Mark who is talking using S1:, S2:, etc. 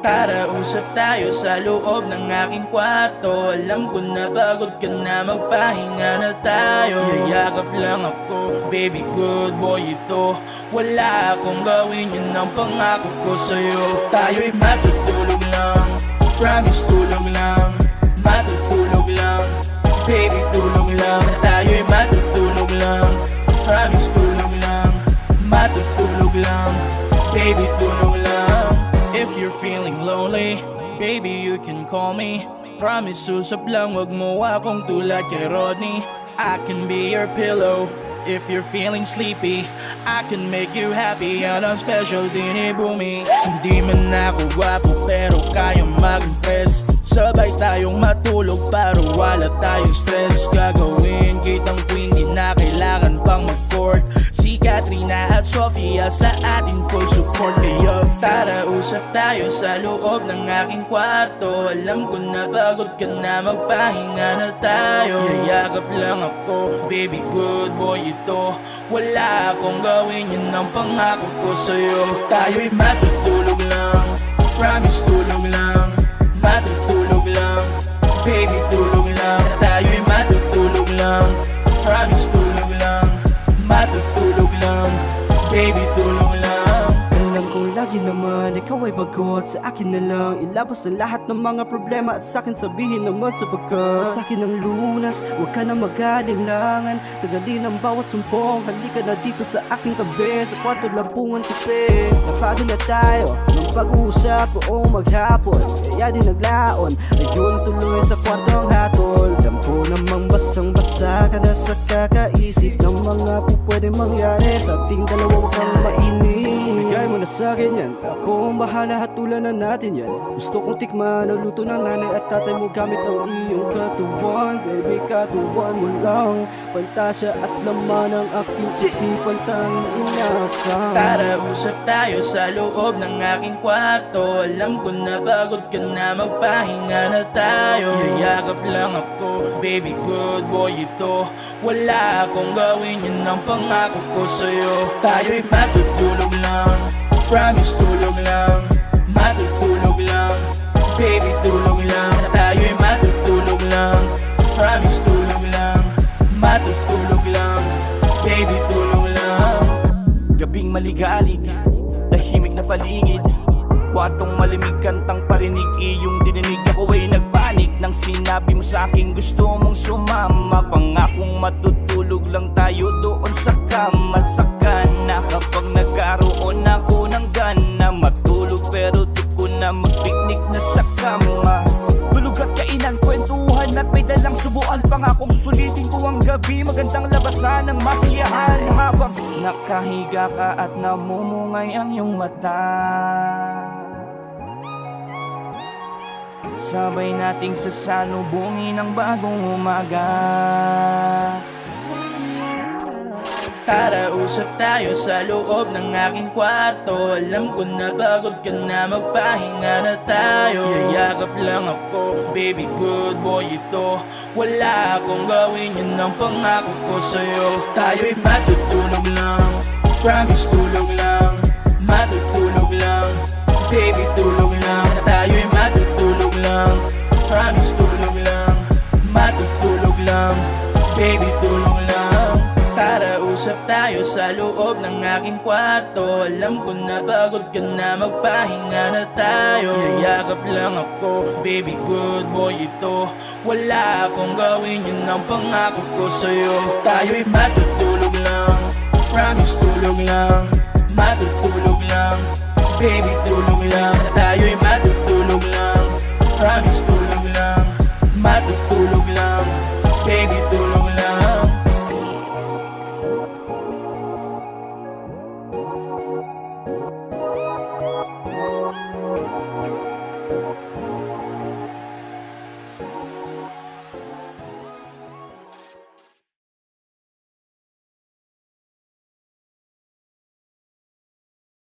S1: Tara, usap tayo sa loob ng aking kwarto. Alam ko na pagod ka na, magpahinga na tayo. Yayakap lang ako, baby good boy ito. Wala akong gawin, yun ang pangako ko sa'yo. Tayo'y matutulog lang, promise tulog lang. Matutulog lang, baby tulog lang. Tayo'y matutulog lang, promise tulog lang. Matutulog lang, baby tulog lang. If you're feeling lonely, baby you can call me. Promise susap lang, wag mo akong tulad kay Rodney. I can be your pillow. If you're feeling sleepy, I can make you happy. Yan ang special din ni Bumi. Hindi man ako gwapo pero kayang mag-impress. Sabay tayong matulog para wala tayong stress. Gagawin kitang queen, di na kailangan pang mag-court. Si Katrina at Sofia sa atin full support. Kaya tara, usap tayo sa loob ng aking kwarto. Alam ko na pagod ka na, magpahinga na tayo. Yayakap lang ako, baby good boy ito. Wala akong gawin, yun ang pangako ko sa'yo. Tayo'y matutulog lang, promise tulog lang. Matutulog lang, baby tulog lang. Tayo'y matutulog lang, promise tulog lang. Matutulog lang, baby tulog lang.
S2: Alam ko lagi naman ikaw ay bagot. Sa akin na lang ilabas ang lahat ng mga problema. At sa'kin sabihin naman sapagkat sa'kin ang lunas, huwag ka na mag-alinlangan. Tagalin ang bawat sumpong, halika na dito sa aking tabi. Sa kwarto lampungan kasi napagod na tayo ng pag-uusap buong maghapon. Kaya din naglaon, ayun tuloy sa kwartong hatol. Alam ko namang basang-basa ka na sa kakaisip ng mga pwedeng mangyari sa ating dalawa. Huwag kang mainip, bigay mo na sa'kin yan. Ako ang bahala, hatulan na natin yan. Gusto kong tikman ang luto ng nanay at tatay mo gamit ang iyong katuwan. Baby, katuwan mo lang, pantasya at laman ng aking isipan, tanging inasam.
S1: Tara, usap tayo sa loob ng aking kwarto. Alam ko na pagod ka na, magpahinga na tayo. Yayakap lang ako, baby good boy ito. Wala akong gawin, yun ang pangako ko sa'yo. Tayo'y matutulog lang, promise tulog lang. Matutulog lang, baby tulog lang. Tayo'y matutulog lang, promise tulog lang. Matutulog lang, baby tulog lang.
S3: Gabing maligalig, tahimik na paligid. Kwartong malimig, kantang parinig, iyong dininig. Ako ay nagpanik nang sinabi mo sa akin gusto mong sumama. Pangakong matutulog lang tayo doon sa kama. Saka na kapag nagkaroon ako ng gana matulog, pero di ko na mag-picnic na sa kama. Tulog at kainan, kwentuhan at may dalang subuan. Pangakong susulitin ko ang gabi, magandang labasan ng masiyahan. Habang nakahiga ka at namumungay ang iyong mata, sabay nating sasalubungin ang bagong umaga.
S1: Tara, usap tayo sa loob ng aking kwarto. Alam ko na pagod ka na, magpahinga na tayo. Yayakap lang ako, baby good boy ito. Wala akong gawin, yun ang pangako ko sa'yo. Tayo'y matutulog lang, promise tulog lang. Matutulog lang, baby tulog lang. Tayo'y matutulog lang, promise tulog lang. Matutulog lang, baby tulog lang. Tara, usap tayo sa loob ng aking kwarto. Alam ko na pagod ka na, magpahinga na tayo. Yayakap lang ako, baby good boy ito. Wala akong gawin, yun ang pangako ko sa'yo. Tayo'y matutulog lang, promise tulog lang. Matutulog lang, baby tulog lang. Tayo'y matutulog lang, promise tulog lang. Matutulog lang, baby tulog lang.